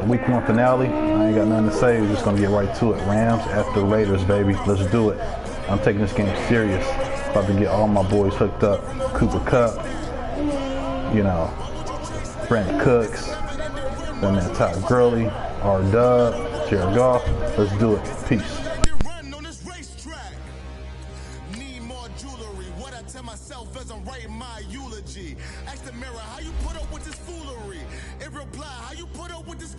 Week 1 finale. I ain't got nothing to say. We're just going to get right to it. Rams at the Raiders, baby. Let's do it. I'm taking this game serious. About to get all my boys hooked up. Cooper Kupp, Brandon Cooks, that man Todd Gurley, R-Dub, Jared Goff. Let's do it. Peace. Myself as I'm writing my eulogy. Ask the mirror how you put up with this foolery. In reply, how you put up with this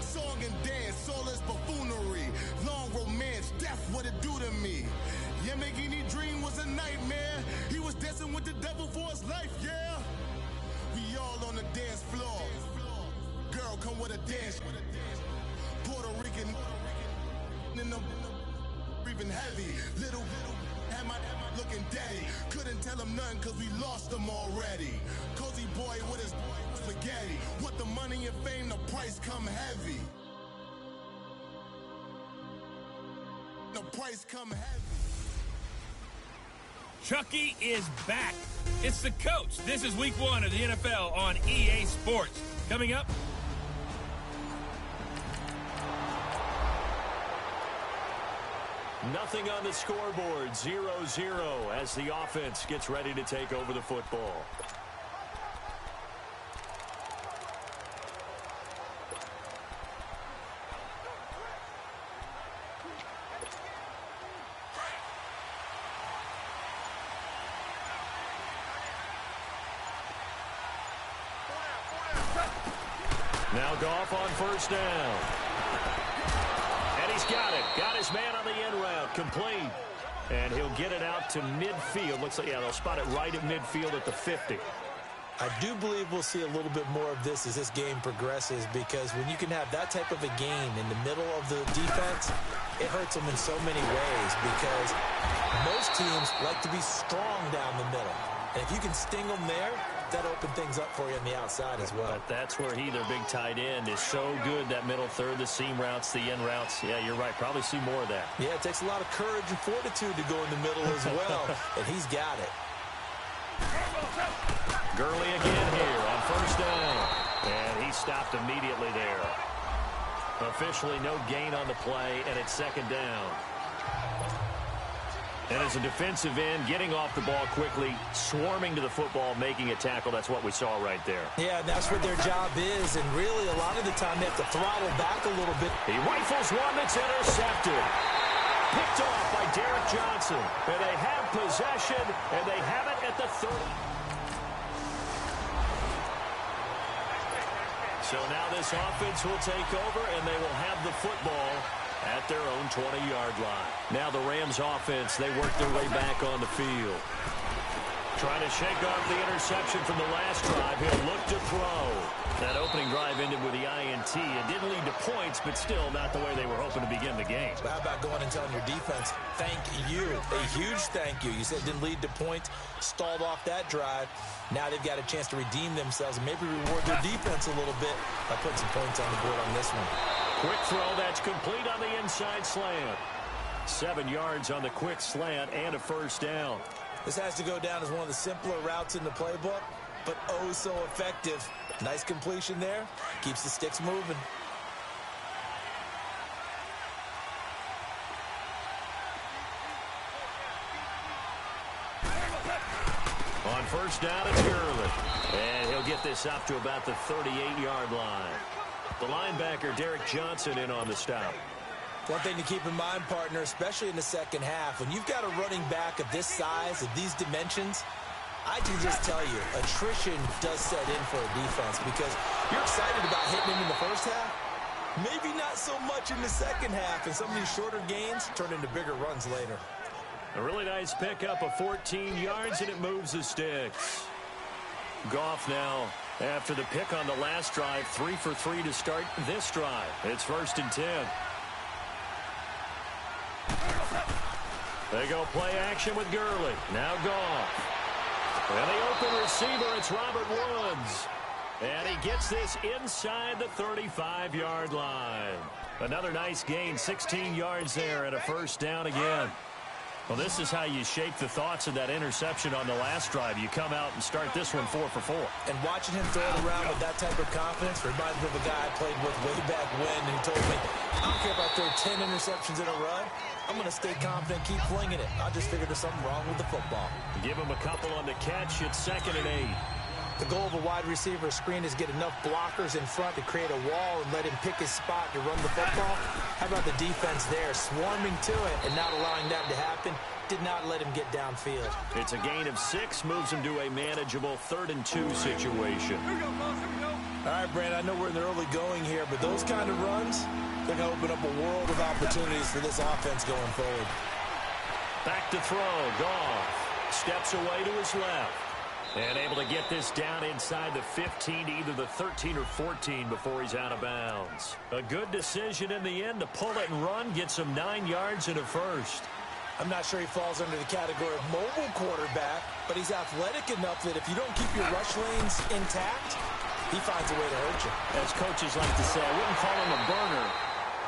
song and dance, soulless buffoonery. Long romance, death, what it do to me. Yamagini dream was a nightmare. He was dancing with the devil for his life, yeah. We all on the dance floor. Girl, come with a dance. Puerto Rican in the breathing heavy. Little had my looking daddy. Couldn't tell him nothing cause we lost him already. Cozy boy with his spaghetti. With the money and fame, the price come heavy. The price come heavy. Chucky is back. It's the coach. This is week 1 of the NFL on EA Sports. Coming up. Nothing on the scoreboard, 0-0 as the offense gets ready to take over the football. Now Goff on first down. And he's got it. Got his man on the end route. Complete. And he'll get it out to midfield. Looks like, yeah, they'll spot it right at midfield at the 50. I do believe we'll see a little bit more of this as this game progresses, because when you can have that type of a gain in the middle of the defense, it hurts them in so many ways, because most teams like to be strong down the middle. And if you can sting them there, that opens things up for you on the outside as well. But that's where their big tight end, is so good, that middle third, the seam routes, the end routes. Yeah, you're right. Probably see more of that. Yeah, it takes a lot of courage and fortitude to go in the middle as well, and he's got it. Gurley again here on first down. And he stopped immediately there. Officially no gain on the play, and it's second down. And as a defensive end, getting off the ball quickly, swarming to the football, making a tackle, that's what we saw right there. Yeah, and that's what their job is, and really a lot of the time they have to throttle back a little bit. He rifles one that's intercepted. Picked off by Derek Johnson. And they have possession, and they have it at the 30. So now this offense will take over, and they will have the football at their own 20-yard line. Now the Rams offense, they work their way back on the field. Trying to shake off the interception from the last drive. He'll look to throw. That opening drive ended with the INT. It didn't lead to points, but still not the way they were hoping to begin the game. How about going and telling your defense, thank you, a huge thank you. You said it didn't lead to points, stalled off that drive. Now they've got a chance to redeem themselves and maybe reward their defense a little bit by putting some points on the board on this one. Quick throw, that's complete on the inside slant. 7 yards on the quick slant and a first down. This has to go down as one of the simpler routes in the playbook, but oh so effective. Nice completion there. Keeps the sticks moving. On first down, it's Gurley. And he'll get this up to about the 38-yard line. The linebacker, Derek Johnson, in on the stop. One thing to keep in mind, partner, especially in the second half, when you've got a running back of this size, of these dimensions, I can just tell you, attrition does set in for a defense, because you're excited about hitting him in the first half. Maybe not so much in the second half, and some of these shorter gains turn into bigger runs later. A really nice pickup of 14 yards, and it moves the sticks. Goff now, after the pick on the last drive, 3 for 3 to start this drive. It's 1st and 10. They go play action with Gurley. Now Goff. And the open receiver, it's Robert Woods. And he gets this inside the 35-yard line. Another nice gain, 16 yards there, and a first down again. Well, this is how you shake the thoughts of that interception on the last drive. You come out and start this one 4 for 4. And watching him throw it around with that type of confidence reminds me of a guy I played with way back when, and he told me, I don't care if I throw 10 interceptions in a run. I'm going to stay confident, keep flinging it. I just figured there's something wrong with the football. Give him a couple on the catch. It's 2nd and 8. The goal of a wide receiver screen is get enough blockers in front to create a wall and let him pick his spot to run the football. How about the defense there, swarming to it and not allowing that to happen? Did not let him get downfield. It's a gain of 6, moves him to a manageable 3rd and 2 situation. All right, Brandon, I know we're in the early going here, but those kind of runs, they're going to open up a world of opportunities for this offense going forward. Back to throw. Goff steps away to his left. And able to get this down inside the 15 to either the 13 or 14 before he's out of bounds. A good decision in the end to pull it and run, gets him 9 yards and a first. I'm not sure he falls under the category of mobile quarterback, but he's athletic enough that if you don't keep your rush lanes intact, he finds a way to hurt you. As coaches like to say, I wouldn't call him a burner,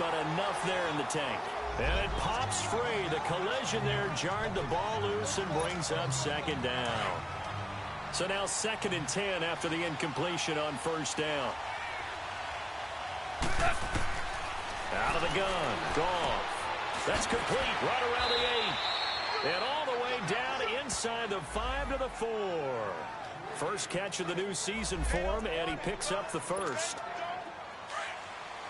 but enough there in the tank. And it pops free. The collision there jarred the ball loose and brings up 2nd down. So now 2nd and 10 after the incompletion on 1st down. Out of the gun. Goff. That's complete right around the 8. And all the way down inside the 5 to the 4. First catch of the new season for him, and he picks up the first.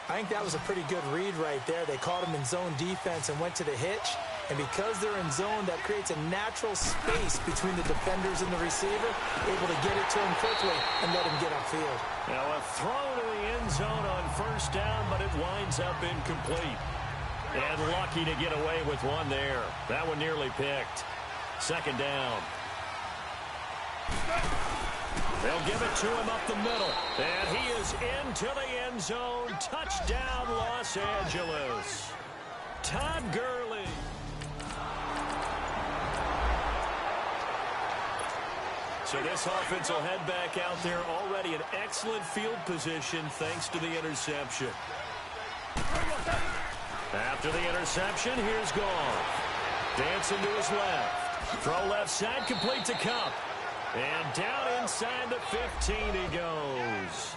I think that was a pretty good read right there. They caught him in zone defense and went to the hitch. And because they're in zone, that creates a natural space between the defenders and the receiver, able to get it to him quickly and let him get upfield. Now a throw to the end zone on 1st down, but it winds up incomplete. And lucky to get away with one there. That one nearly picked. 2nd down. They'll give it to him up the middle. And he is into the end zone. Touchdown, Los Angeles. Todd Gurley. So this offense will head back out there, already in excellent field position thanks to the interception. After the interception, here's Goff. Dancing to his left. Throw left side, complete to Cup. And down inside the 15 he goes.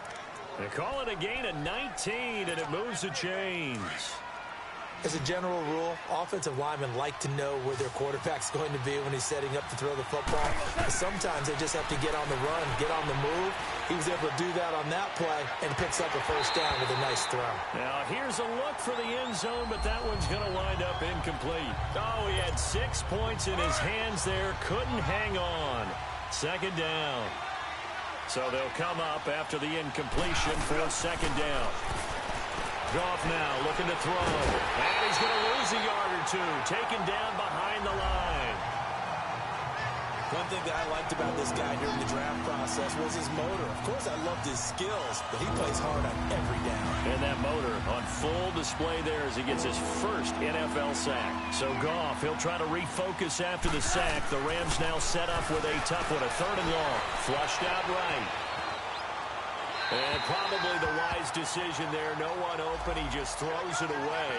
They call it a gain of 19, and it moves the chains. As a general rule, offensive linemen like to know where their quarterback's going to be when he's setting up to throw the football. But sometimes they just have to get on the run, get on the move. He was able to do that on that play and picks up a 1st down with a nice throw. Now, here's a look for the end zone, but that one's going to wind up incomplete. Oh, he had 6 points in his hands there. Couldn't hang on. 2nd down. So they'll come up after the incompletion for 2nd down. Goff now looking to throw. And he's going to lose a yard or 2. Taken down behind the line. One thing that I liked about this guy during the draft process was his motor. Of course, I loved his skills, but he plays hard on every down. And that motor on full display there as he gets his first NFL sack. So Goff, he'll try to refocus after the sack. The Rams now set up with a tough one, a 3rd and long. Flushed out right. And probably the wise decision there. No one open. He just throws it away.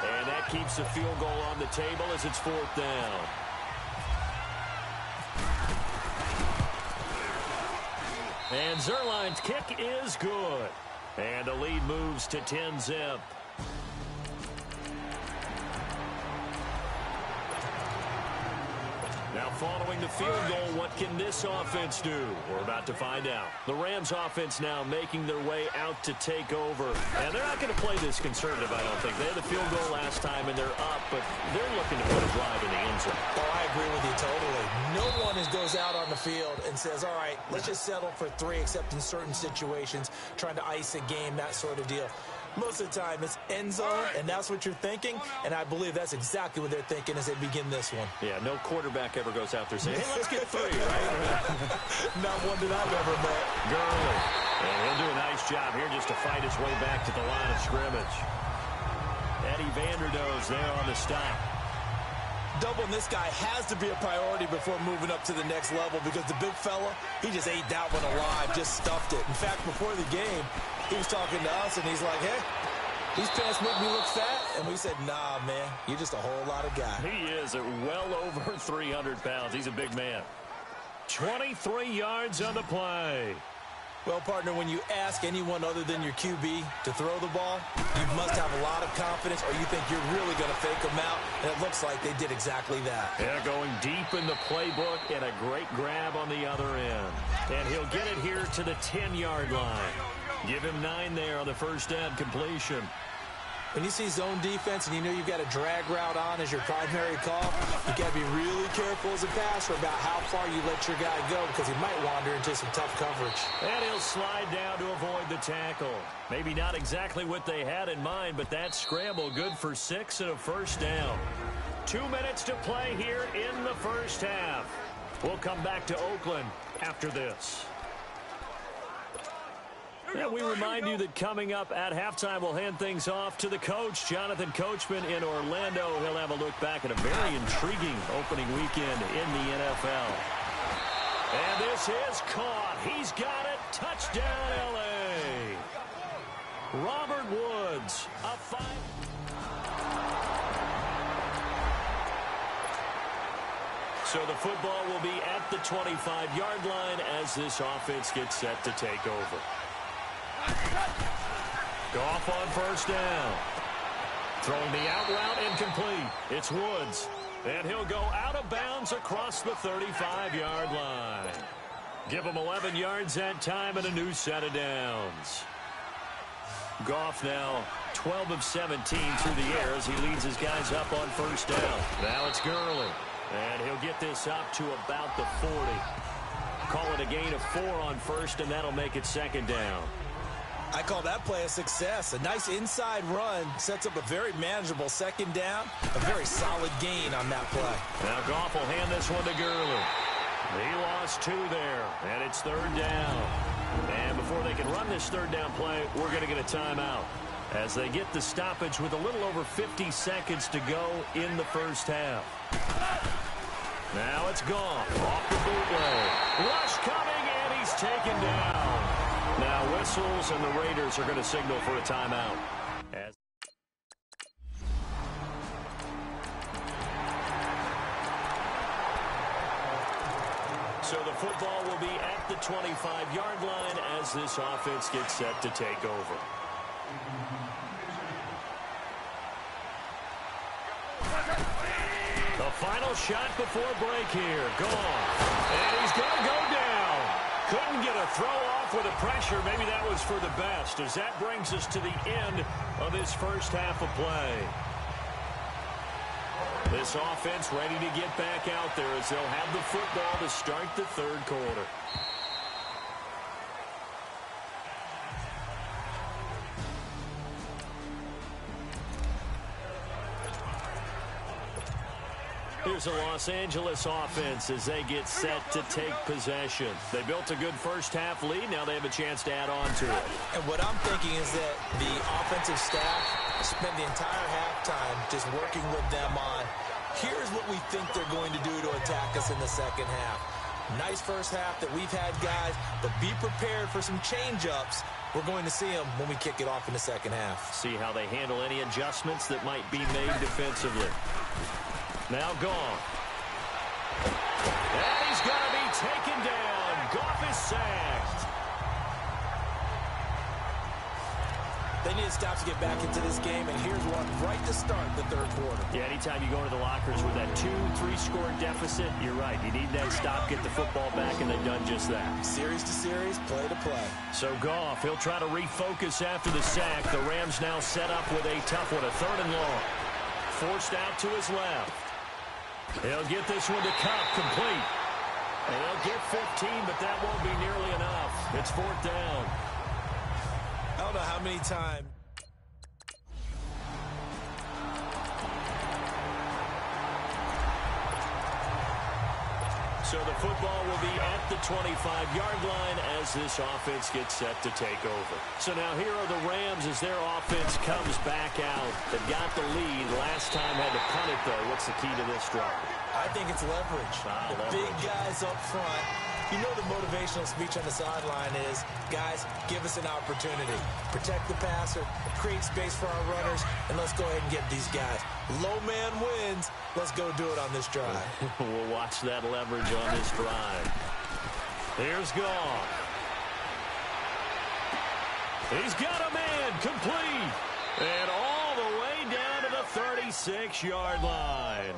And that keeps the field goal on the table as it's 4th down. And Zerline's kick is good. And the lead moves to 10-zip. Now following the field goal, what can this offense do? We're about to find out. The Rams offense now making their way out to take over. And they're not going to play this conservative, I don't think. They had the field goal last time, and they're up, but they're looking to put a drive in the end zone. Oh, I agree with you totally. No one goes out on the field and says, all right, let's just settle for 3, except in certain situations, trying to ice a game, that sort of deal. Most of the time, it's end zone, and that's what you're thinking, and I believe that's exactly what they're thinking as they begin this one. Yeah, no quarterback ever goes out there saying, hey, let's get 3, right? Not one that I've ever met. Gurley. And he'll do a nice job here just to fight his way back to the line of scrimmage. Eddie Vanderdoes there on the stop. Doubling this guy has to be a priority before moving up to the next level because the big fella, he just ate that one alive, just stuffed it. In fact, before the game, he was talking to us, and he's like, hey, These pants make me look fat. And we said, nah, man, you're just a whole lot of guy. He is at well over 300 pounds. He's a big man. 23 yards on the play. Well, partner, when you ask anyone other than your QB to throw the ball, you must have a lot of confidence or you think you're really going to fake them out. And it looks like they did exactly that. Yeah, going deep in the playbook and a great grab on the other end. And he'll get it here to the 10-yard line. Give him 9 there on the first down completion. When you see zone defense and you know you've got a drag route on as your primary call, you've got to be really careful as a passer about how far you let your guy go because he might wander into some tough coverage. And he'll slide down to avoid the tackle. Maybe not exactly what they had in mind, but that scramble good for 6 and a first down. 2 minutes to play here in the first half. We'll come back to Oakland after this. And we remind you that coming up at halftime, we'll hand things off to the coach, Jonathan Coachman in Orlando. He'll have a look back at a very intriguing opening weekend in the NFL. And this is caught. He's got it. Touchdown, L.A. Robert Woods, a 5. So the football will be at the 25-yard line as this offense gets set to take over. Goff on first down. Throwing the out route incomplete. It's Woods. And he'll go out of bounds across the 35-yard line. Give him 11 yards that time and a new set of downs. Goff now 12 of 17 through the air as he leads his guys up on first down. Now it's Gurley. And he'll get this up to about the 40. Call it a gain of 4 on first, and that'll make it second down. I call that play a success. A nice inside run sets up a very manageable second down. A very solid gain on that play. Now Goff will hand this one to Gurley. He lost 2 there, and it's third down. And before they can run this third down play, we're going to get a timeout as they get the stoppage with a little over 50 seconds to go in the first half. Now it's Goff off the bootleg. Rush coming, and he's taken down. Now whistles, and the Raiders are going to signal for a timeout. So the football will be at the 25-yard line as this offense gets set to take over. The final shot before break here. Gone. And he's going to go down. Couldn't get a throw off with the pressure. Maybe that was for the best, as that brings us to the end of this first half of play. This offense ready to get back out there as they'll have the football to start the third quarter. Here's a Los Angeles offense as they get set to take possession. They built a good first half lead. Now they have a chance to add on to it. And what I'm thinking is that the offensive staff spent the entire halftime just working with them on, here's what we think they're going to do to attack us in the second half. Nice first half that we've had, guys, but be prepared for some change-ups. We're going to see them when we kick it off in the second half. See how they handle any adjustments that might be made defensively. Now Goff. And he's going to be taken down. Goff is sacked. They need to stop to get back into this game, and here's one right to start the third quarter. Yeah, anytime you go into the lockers with that 2-3 score deficit, you're right. You need that stop, get the football back, and they've done just that. Series to series, play to play. So Goff, he'll try to refocus after the sack. The Rams now set up with a tough one, a third and long. Forced out to his left. He'll get this one to Cup, complete. And he'll get 15, but that won't be nearly enough. It's fourth down. I don't know how many times. So the football will be at the 25-yard line as this offense gets set to take over. So now here are the Rams as their offense comes back out. They've got the lead. Last time had to punt it, though. What's the key to this drive? I think it's leverage. Leverage. Big guys up front You know the motivational speech on the sideline is, guys, give us an opportunity. Protect the passer, create space for our runners, and let's go ahead and get these guys. Low man wins. Let's go do it on this drive. We'll watch that leverage on this drive. Here's Goff. He's got a man complete. And all the way down to the 36-yard line.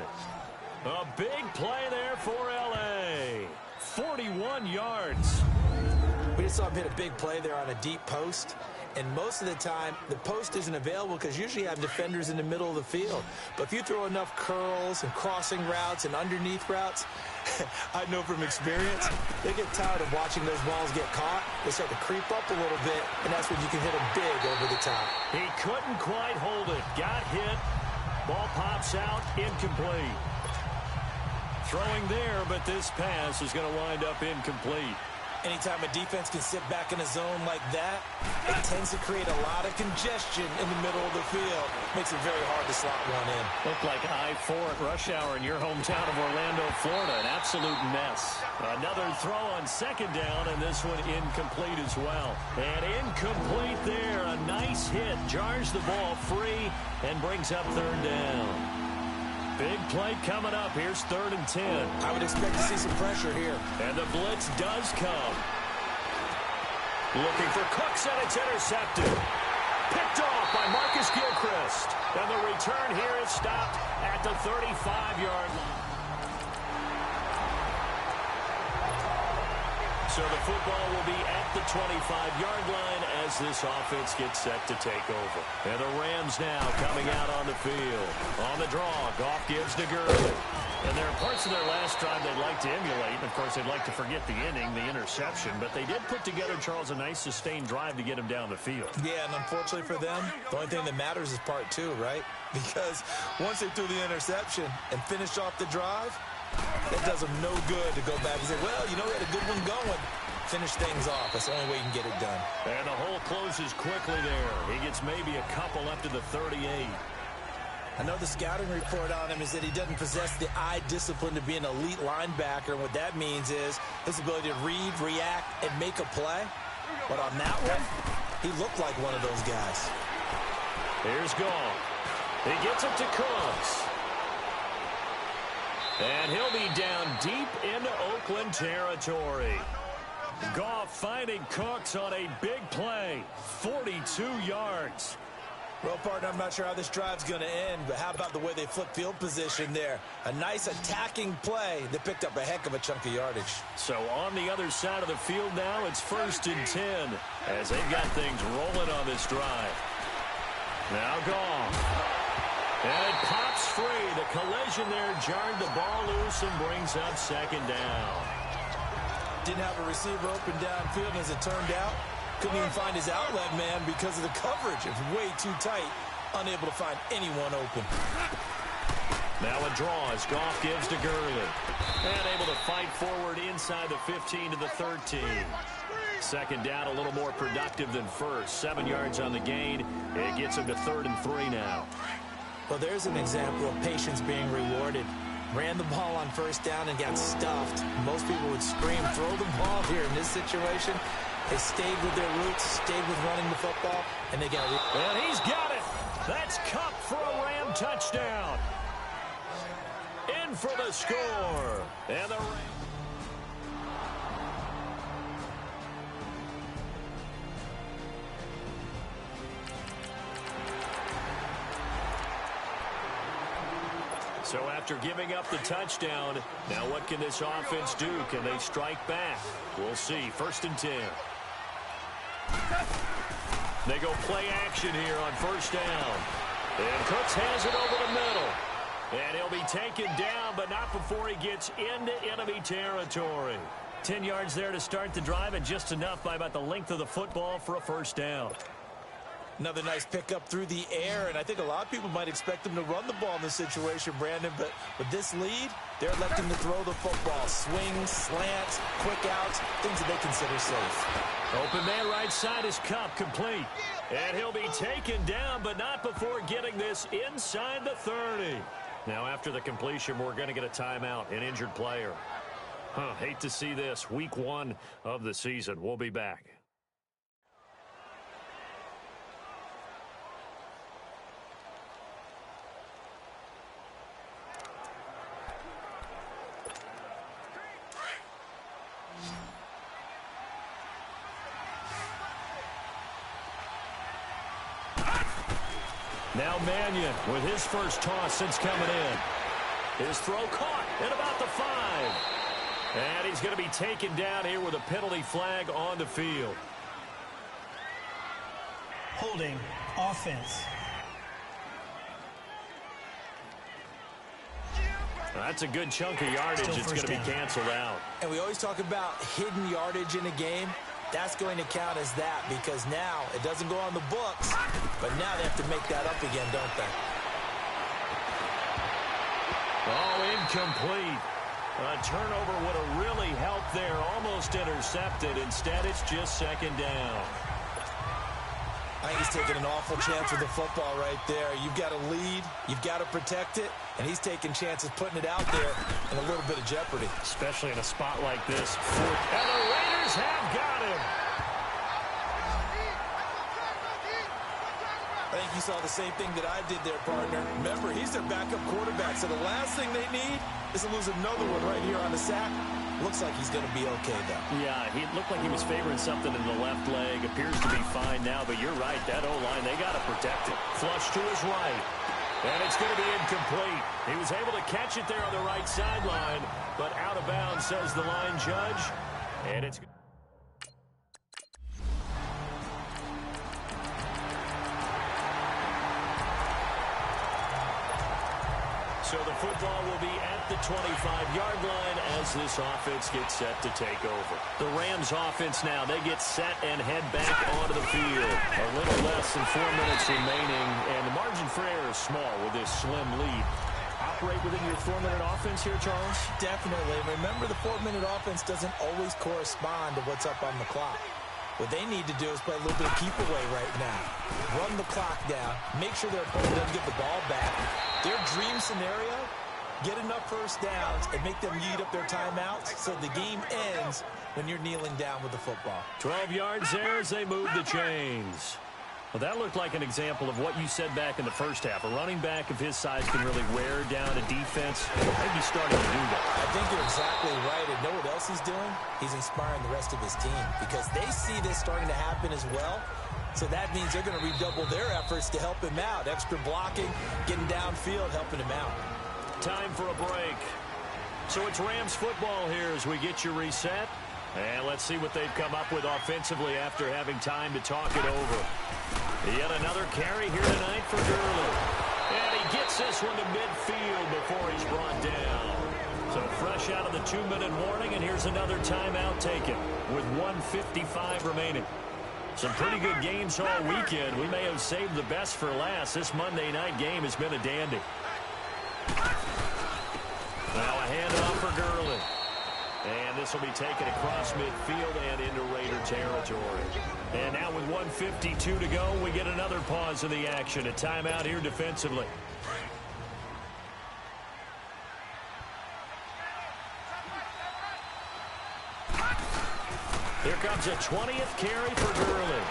A big play there for L.A. 41 yards. We just saw him hit a big play there on a deep post. And most of the time, the post isn't available because usually you have defenders in the middle of the field. But if you throw enough curls and crossing routes and underneath routes, I know from experience, they get tired of watching those balls get caught. They start to creep up a little bit, and that's when you can hit them big over the top. He couldn't quite hold it. Got hit. Ball pops out. Incomplete. Throwing there, but this pass is going to wind up incomplete. Anytime a defense can sit back in a zone like that, it tends to create a lot of congestion in the middle of the field. Makes it very hard to slot one in. Looked like I-4 at rush hour in your hometown of Orlando, Florida. An absolute mess. Another throw on second down, and this one incomplete as well. And incomplete there. A nice hit. Jars the ball free and brings up third down. Big play coming up. Here's 3rd and 10. I would expect to see some pressure here. And the blitz does come. Looking for Cooks, and it's intercepted. Picked off by Marcus Gilchrist. And the return here is stopped at the 35-yard line. So the football will be at the 25-yard line as this offense gets set to take over. And the Rams now coming out on the field. On the draw, Goff gives to Gurley. And there are parts of their last drive they'd like to emulate. And, of course, they'd like to forget the inning, the interception. But they did put together, Charles, a nice sustained drive to get him down the field. Yeah, and unfortunately for them, the only thing that matters is part 2, right? Because once they threw the interception and finished off the drive, that does them no good to go back and say, well, you know, we had a good one going. Finish things off. That's the only way you can get it done. And the hole closes quickly there. He gets maybe a couple up to the 38. I know the scouting report on him is that he doesn't possess the eye discipline to be an elite linebacker. And what that means is his ability to read, react, and make a play. But on that one, he looked like one of those guys. Here's Goff. He gets it to Cooks. And he'll be down deep into Oakland territory. Goff finding Cooks on a big play. 42 yards. Well, partner, I'm not sure how this drive's going to end, but how about the way they flip field position there? A nice attacking play that picked up a heck of a chunk of yardage. So on the other side of the field now, it's 1st and 10 as they've got things rolling on this drive. Now Goff. And it pops free. The collision there jarred the ball loose and brings up 2nd down. Didn't have a receiver open downfield, and as it turned out, couldn't even find his outlet man because of the coverage. It was way too tight, unable to find anyone open. Now a draw as Goff gives to Gurley. And able to fight forward inside the 15 to the 13. 2nd down, a little more productive than first. 7 yards on the gain. It gets him to 3rd and 3 now. Well, there's an example of patience being rewarded. Ran the ball on 1st down and got stuffed. Most people would scream, throw the ball here. In this situation, they stayed with their roots, stayed with running the football, and they got it. And he's got it. That's Kupp for a Ram touchdown. In for the score. And the Rams. So after giving up the touchdown, now what can this offense do? Can they strike back? We'll see. 1st and 10. They go play action here on 1st down. And Cooks has it over the middle. And he'll be taken down, but not before he gets into enemy territory. 10 yards there to start the drive, and just enough by about the length of the football for a 1st down. Another nice pickup through the air, and I think a lot of people might expect them to run the ball in this situation, Brandon, but with this lead, they're electing to throw the football. Swings, slants, quick outs, things that they consider safe. Open man right side is Kupp, complete. And he'll be taken down, but not before getting this inside the 30. Now, after the completion, we're going to get a timeout, an injured player. Hate to see this. Week 1 of the season. We'll be back. Now Mannion with his first toss since coming in. His throw caught at about the 5. And he's going to be taken down here with a penalty flag on the field. Holding offense. That's a good chunk of yardage. It's going to be canceled out. And we always talk about hidden yardage in a game. That's going to count as that because now it doesn't go on the books, but now they have to make that up again, don't they? Oh, incomplete. A turnover would have really helped there. Almost intercepted. Instead, it's just second down. I think he's taking an awful chance with the football right there. You've got to lead. You've got to protect it. And he's taking chances putting it out there in a little bit of jeopardy. Especially in a spot like this. And the Raiders have got him. I think you saw the same thing that I did there, partner. Remember, he's their backup quarterback, so the last thing they need is to lose another one right here on the sack. Looks like he's going to be okay, though. Yeah, he looked like he was favoring something in the left leg. Appears to be fine now, but you're right. That O-line, they got to protect it. Flush to his right. And it's going to be incomplete. He was able to catch it there on the right sideline, but out of bounds, says the line judge. And it's... So the football will be at the 25-yard line as this offense gets set to take over. The Rams offense now, they get set and head back onto the field. A little less than 4 minutes remaining, and the margin for error is small with this slim lead. Operate within your 4-minute offense here, Charles? Definitely. Remember, the 4-minute offense doesn't always correspond to what's up on the clock. What they need to do is play a little bit of keep away right now. Run the clock down. Make sure their opponent doesn't get the ball back. Their dream scenario, get enough first downs and make them eat up their timeouts so the game ends when you're kneeling down with the football. 12 yards there as they move the chains. Well, that looked like an example of what you said back in the first half. A running back of his size can really wear down a defense. I think he's starting to do that. I think you're exactly right. And know what else he's doing? He's inspiring the rest of his team because they see this starting to happen as well. So that means they're going to redouble their efforts to help him out. Extra blocking, getting downfield, helping him out. Time for a break. So it's Rams football here as we get you reset. And let's see what they've come up with offensively after having time to talk it over. Yet another carry here tonight for Gurley. And he gets this one to midfield before he's brought down. So fresh out of the 2-minute warning, and here's another timeout taken with 1:55 remaining. Some pretty good games all weekend. We may have saved the best for last. This Monday night game has been a dandy. Now a handoff for Gurley. And this will be taken across midfield and into Raider territory. And now with 1:52 to go, we get another pause in the action. A timeout here defensively. Here comes a 20th carry for Gurley.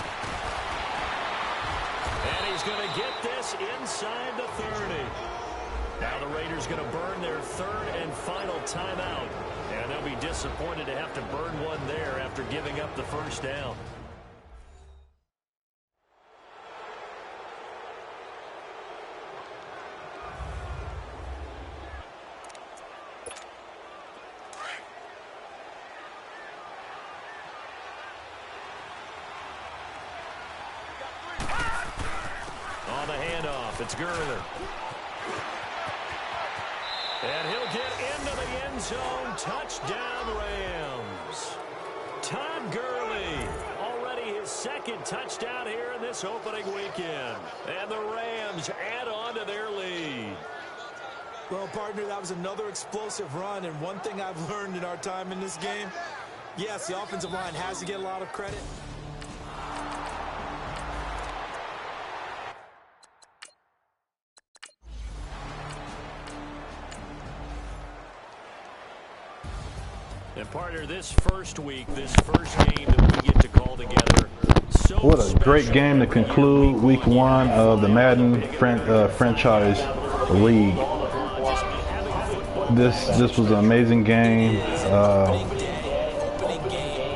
And he's going to get this inside the 30. Now the Raiders going to burn their third and final timeout. And they'll be disappointed to have to burn one there after giving up the first down. On the handoff, it's Gurley. And he'll get into the end zone. Touchdown, Rams. Todd Gurley, already his second touchdown here in this opening weekend. And the Rams add on to their lead. Well, partner, that was another explosive run. And one thing I've learned in our time in this game, yes, the offensive line has to get a lot of credit. And partner, this first week, this first game that we get to call together. So what a great game to conclude week 1 of the Madden franchise league. This was an amazing game.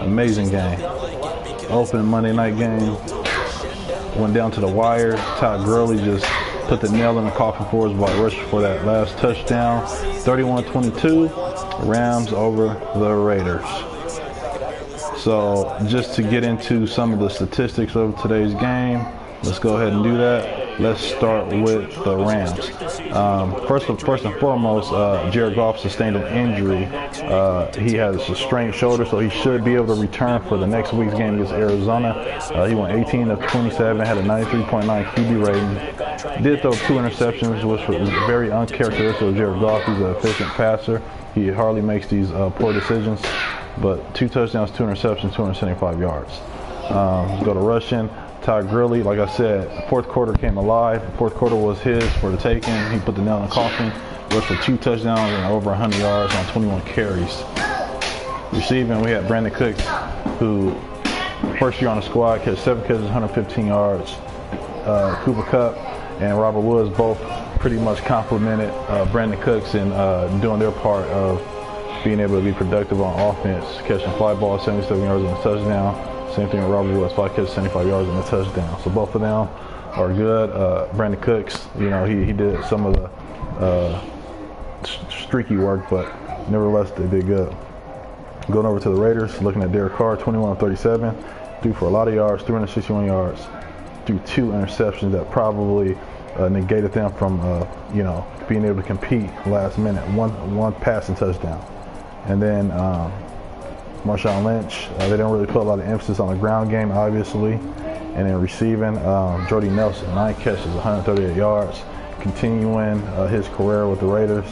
Amazing game. Open Monday night game. Went down to the wire. Todd Gurley just put the nail in the coffin for us by rushing for that last touchdown. 31-22. Rams over the Raiders. So just to get into some of the statistics of today's game, let's go ahead and do that. Let's start with the Rams. First and foremost, Jared Goff sustained an injury. He has a strained shoulder, so he should be able to return for the next week's game against Arizona. He went 18 of 27, had a 93.9 QB rating. Did throw 2 interceptions, which was very uncharacteristic of Jared Goff. He's an efficient passer. He hardly makes these poor decisions. But 2 touchdowns, 2 interceptions, 275 yards. Go to rushing. Todd Gurley, like I said, fourth quarter came alive. Fourth quarter was his for the taking. He put the nail in the coffin. Rushed for 2 touchdowns and over 100 yards on 21 carries. Receiving, we had Brandon Cooks, who first year on the squad, catch 7 catches, 115 yards. Cooper Kupp and Robert Woods both pretty much complimented Brandon Cooks in doing their part of being able to be productive on offense, catching fly balls, 77 yards and a touchdown. Same thing with Robert Woods, 5 catches, 75 yards and a touchdown. So both of them are good. Brandon Cooks, you know, he did some of the streaky work, but nevertheless they did good. Going over to the Raiders, looking at Derek Carr, 21 of 37, threw for a lot of yards, 361 yards, threw 2 interceptions that probably negated them from, you know, being able to compete last minute. One passing touchdown. And then Marshawn Lynch, they didn't really put a lot of emphasis on the ground game, obviously. And then receiving, Jordy Nelson, 9 catches, 138 yards, continuing his career with the Raiders,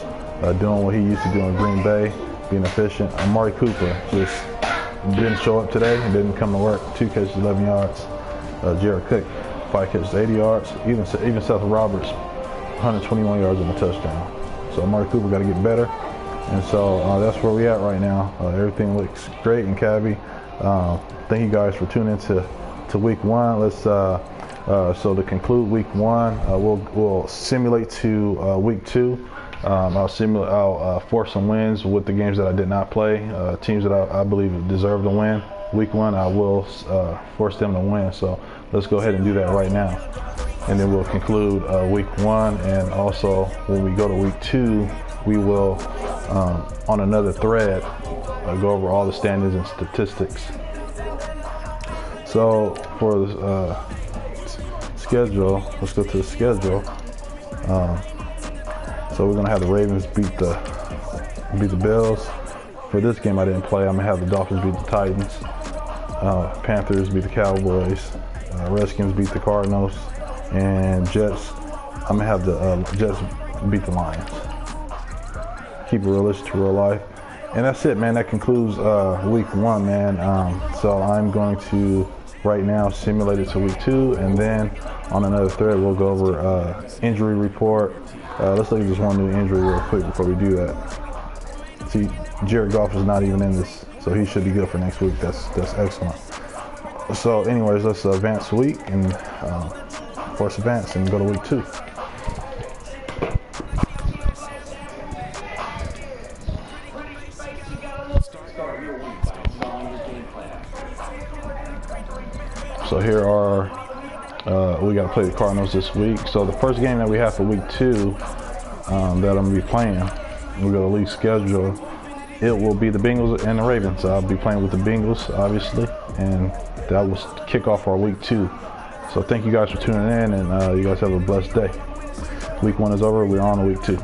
doing what he used to do in Green Bay, being efficient. Amari Cooper just didn't show up today and didn't come to work. 2 catches, 11 yards. Jared Cook, 5 catches, 80 yards. Even Seth Roberts, 121 yards and a touchdown. So Amari Cooper got to get better. And so that's where we at right now. Everything looks great and Cabby. Thank you guys for tuning into week 1. Let's so to conclude week 1, we'll simulate to week 2. I'll force some wins with the games that I did not play. Teams that I believe deserve to win. Week 1, I will force them to win. So let's go ahead and do that right now. And then we'll conclude week 1. And also when we go to week 2, we will, on another thread, go over all the standings and statistics. So for the schedule, let's go to the schedule. So we're gonna have the Ravens beat the Bills. For this game, I didn't play. I'm gonna have the Dolphins beat the Titans. Panthers beat the Cowboys. Redskins beat the Cardinals, and Jets. I'm gonna have the Jets beat the Lions. Keep it realistic to real life. And that's it, man. That concludes week 1, man. So I'm going to right now simulate it to week 2, and then on another thread we'll go over injury report. Let's look at this one new injury real quick before we do that. See, Jared Goff is not even in this, so he should be good for next week. That's excellent. So anyways, let's advance the week and force advance and go to week 2. So here are, we got to play the Cardinals this week. So the first game that we have for week 2 that I'm going to be playing, we go to league schedule, it will be the Bengals and the Ravens. I'll be playing with the Bengals, obviously, and that will kick off our week 2. So thank you guys for tuning in, and you guys have a blessed day. Week 1 is over. We're on to week 2.